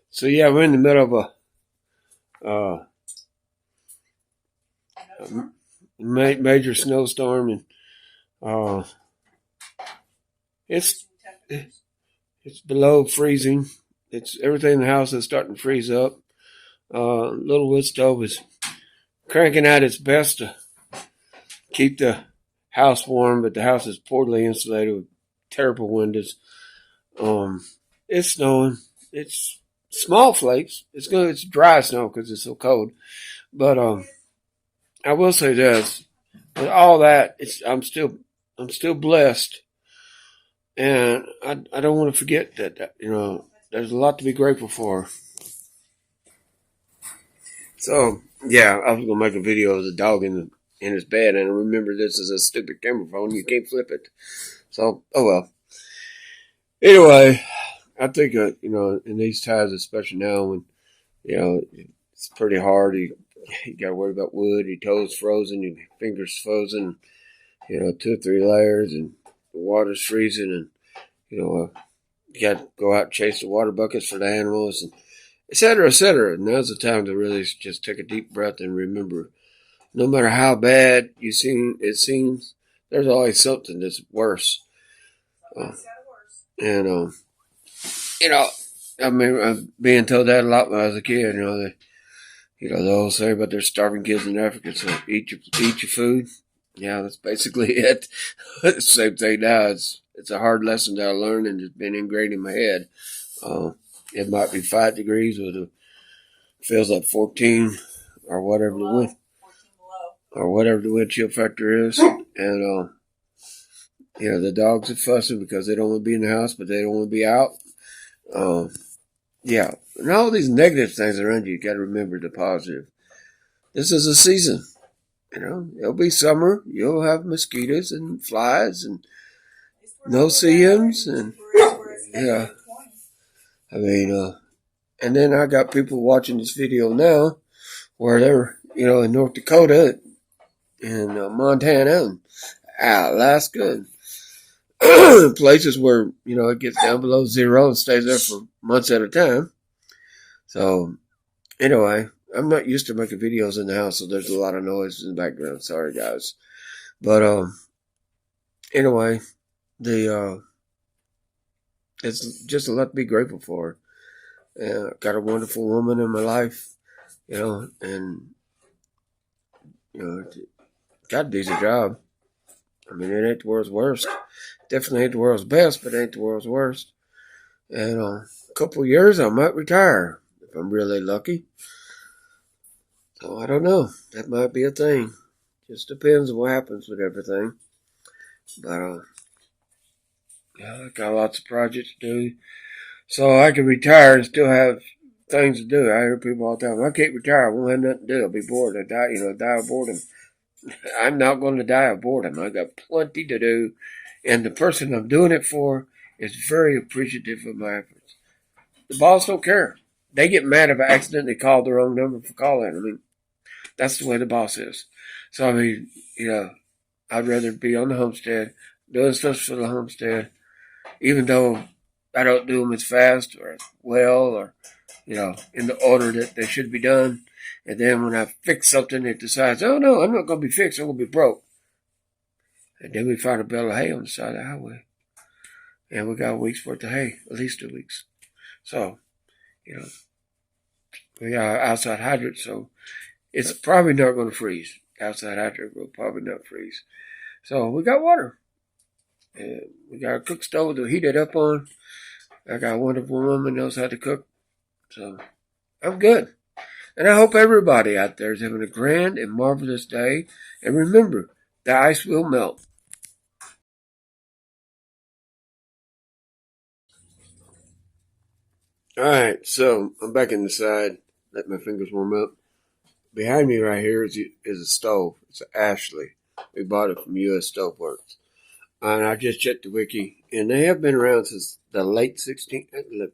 So yeah, we're in the middle of a major snowstorm, and uh, it's it's below freezing. It's everything in the house is starting to freeze up. Little wood stove is cranking out its best to keep the house warm, but the house is poorly insulated with terrible windows. Um, it's snowing. It's small flakes. It's good. It's dry snow because it's so cold. But I will say this: with all that, I'm still blessed, and I don't want to forget that there's a lot to be grateful for. So yeah, I was gonna make a video of the dog in his bed, and I remember this is a stupid camera phone. You can't flip it. So oh well. Anyway, I think in these times, especially now when it's pretty hard. You got to worry about wood. Your toes frozen, your fingers frozen. 2 or 3 layers, and the water's freezing, and you got to go out and chase the water buckets for the animals, and et cetera, et cetera. Now's the time to really just take a deep breath and remember, no matter how bad it seems, there's always something that's worse. And I remember being told that a lot when I was a kid. The old say about there's starving kids in Africa, so eat your food. Yeah, that's basically it. Same thing now. It's a hard lesson that I learned, and it's been ingrained in my head. It might be 5 degrees, but it feels like 14 or whatever the wind chill factor is. And the dogs are fussing because they don't want to be in the house, but they don't want to be out. Yeah, and all these negative things around you got to remember the positive. This is a season. It'll be summer. You'll have mosquitoes and flies and no-see-ums, and yeah. And then I got people watching this video now where they're, in North Dakota and Montana and Alaska and places where, it gets down below zero and stays there for months at a time. So, anyway, I'm not used to making videos in the house, so there's a lot of noise in the background. Sorry, guys. But, anyway, it's just a lot to be grateful for. Got a wonderful woman in my life, and, got a decent job. I mean, it ain't the world's worst. Definitely ain't the world's best, but it ain't the world's worst. And a couple of years, I might retire if I'm really lucky. So I don't know. That might be a thing. Just depends on what happens with everything. But I got lots of projects to do, so I can retire and still have things to do. I hear people all the time, I can't retire. I won't have nothing to do. I'll be bored. I die of boredom. I'm not going to die of boredom. I got plenty to do, and the person I'm doing it for is very appreciative of my efforts. The boss don't care. They get mad if I accidentally call the wrong number for calling. I mean, that's the way the boss is. So, I mean, I'd rather be on the homestead, doing stuff for the homestead, even though I don't do them as fast or as well or, in the order that they should be done. And then when I fix something, it decides, oh no, I'm not going to be fixed. I'm going to be broke. And then we find a bale of hay on the side of the highway. And we got a week's worth of hay, at least 2 weeks. So, we got outside hydrant, so it's probably not going to freeze. Outside hydrant will probably not freeze. So we got water. And we got a cook stove to heat it up on. I got a wonderful woman knows how to cook. So I'm good. And I hope everybody out there is having a grand and marvelous day. And remember, the ice will melt. All right, so I'm back inside. Let my fingers warm up. Behind me right here is a stove. It's an Ashley. We bought it from U.S. Stove Works. And I just checked the wiki, and they have been around since the late 1800s.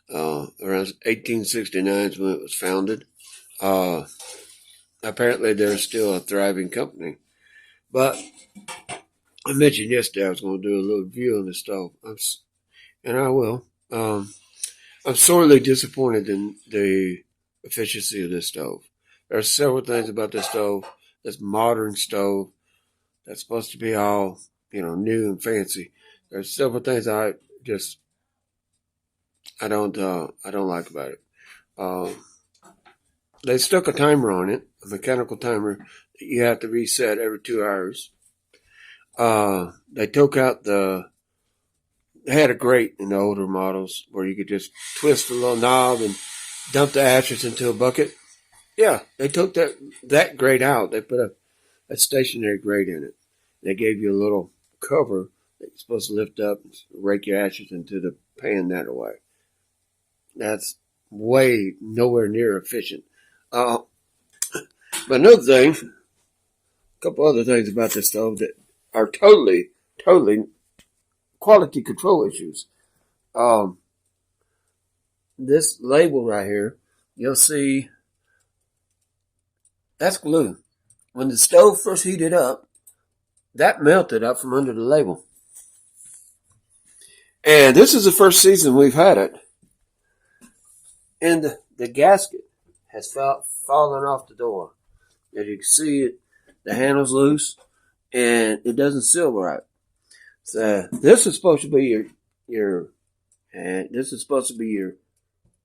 Around 1869 is when it was founded. Apparently, they're still a thriving company. But I mentioned yesterday I was going to do a little review on the stove, and I will. I'm sorely disappointed in the efficiency of this stove. There are several things about this stove, this modern stove, that's supposed to be all, new and fancy. There's several things I don't like about it. Um, they stuck a timer on it, a mechanical timer that you have to reset every 2 hours. They took out they had a grate in the older models where you could just twist the little knob and dump the ashes into a bucket. Yeah, they took that grate out. They put a stationary grate in it. They gave you a little cover that you're supposed to lift up and rake your ashes into the pan that way. That's way nowhere near efficient. But another thing, a couple other things about this stove that are totally quality control issues. Um, this label right here, you'll see that's glue. When the stove first heated up, that melted up from under the label. And this is the first season we've had it. And the gasket has fallen off the door. As you can see, the handle's loose and it doesn't seal right. So this is supposed to be your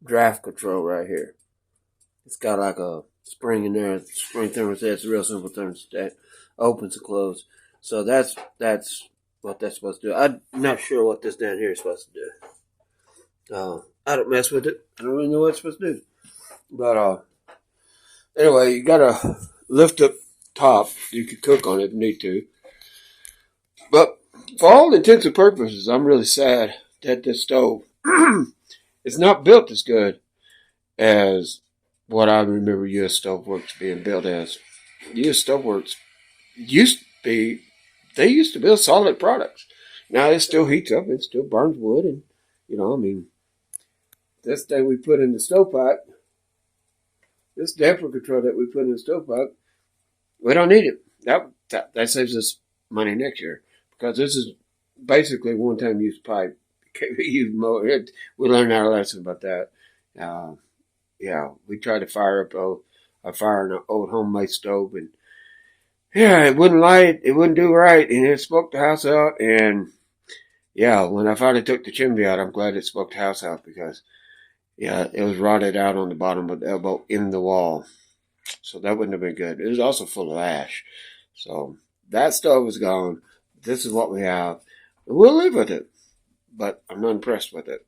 draft control right here. It's got like a spring in there, spring thermostat. It's a real simple thermostat, opens and closes. So that's what that's supposed to do. I'm not sure what this down here is supposed to do. I don't mess with it. I don't really know what it's supposed to do. But anyway, you gotta lift up top. You can cook on it if you need to. But for all intents and purposes, I'm really sad that this stove is not built as good as what I remember U.S. Stove Works being built as. U.S. Stove Works used to build solid products. Now it still heats up, it still burns wood, and this thing we put in the stovepipe, this damper control that we put in the stovepipe, we don't need it. That saves us money next year because this is basically one-time use pipe. We learned our lesson about that. We tried to fire up an old homemade stove, and it wouldn't light, it wouldn't do right, and it smoked the house out. And when I finally took the chimney out, I'm glad it smoked the house out because it was rotted out on the bottom of the elbow in the wall, so that wouldn't have been good. It was also full of ash, so that stove is gone. This is what we have. We'll live with it, but I'm not impressed with it.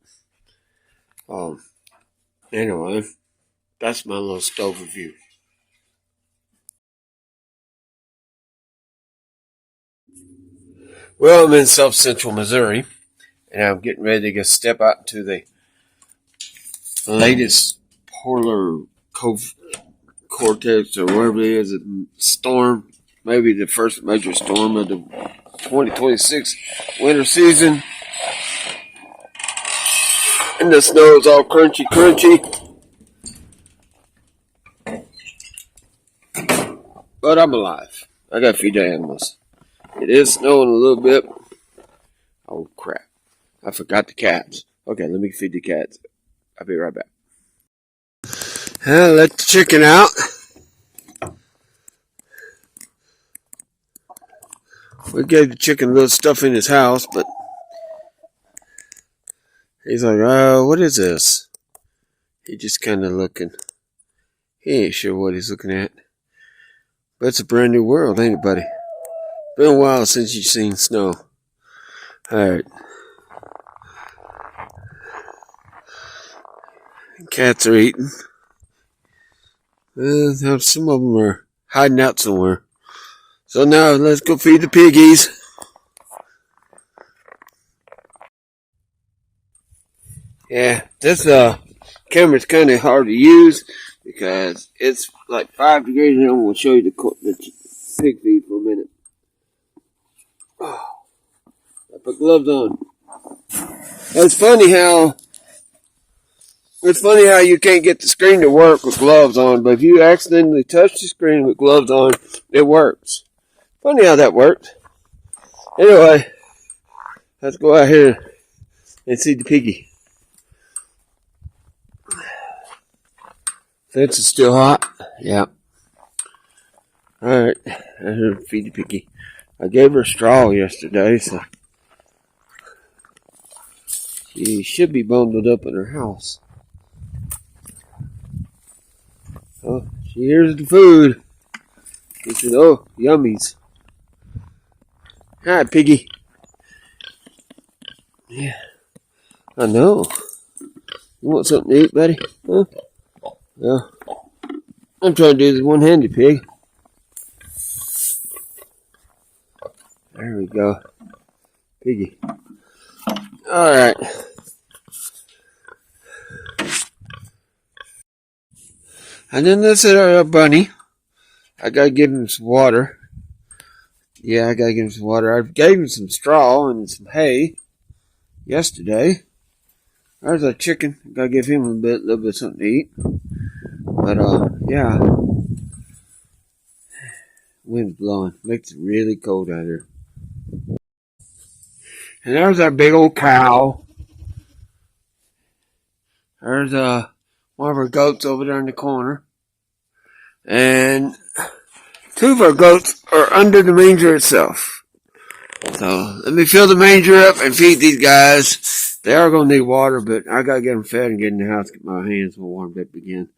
Anyway, that's my little stove review. Well, I'm in South Central Missouri, and I'm getting ready to step out into the latest polar vortex or whatever it is, a storm, maybe the first major storm of the 2026 winter season. And the snow's all crunchy. But I'm alive. I got to feed the animals. It is snowing a little bit. Oh, crap. I forgot the cats. Okay, let me feed the cats. I'll be right back. Let the chicken out. We gave the chicken a little stuff in his house, but he's like, what is this? He just kind of looking. He ain't sure what he's looking at. But it's a brand new world, ain't it, buddy? Been a while since you've seen snow. Alright. Cats are eating. Some of them are hiding out somewhere. So now let's go feed the piggies. Yeah, this camera's kind of hard to use because it's like 5 degrees, and I'm going to show you the pig feed for a minute. Oh, I put gloves on. It's funny how you can't get the screen to work with gloves on, but if you accidentally touch the screen with gloves on, it works. Funny how that worked. Anyway, let's go out here and see the piggy. Fence is still hot? Yeah. Alright. I heard feed the piggy. I gave her straw yesterday, so she should be bundled up in her house. Oh, she hears the food. She said, oh, yummies. Hi, piggy. Yeah. I know. You want something to eat, buddy? Huh? Yeah. I'm trying to do this one-handed, pig. There we go. Piggy. Alright. And then this is our bunny. I gotta give him some water. Yeah, I gotta give him some water. I gave him some straw and some hay yesterday. There's a chicken. Gotta give him a little bit of something to eat. But, yeah. Wind's blowing. Makes it really cold out here. And there's our big old cow. There's, one of our goats over there in the corner. And two of our goats are under the manger itself. So, let me fill the manger up and feed these guys. They are going to need water, but I got to get them fed and get in the house, get my hands warmed up again.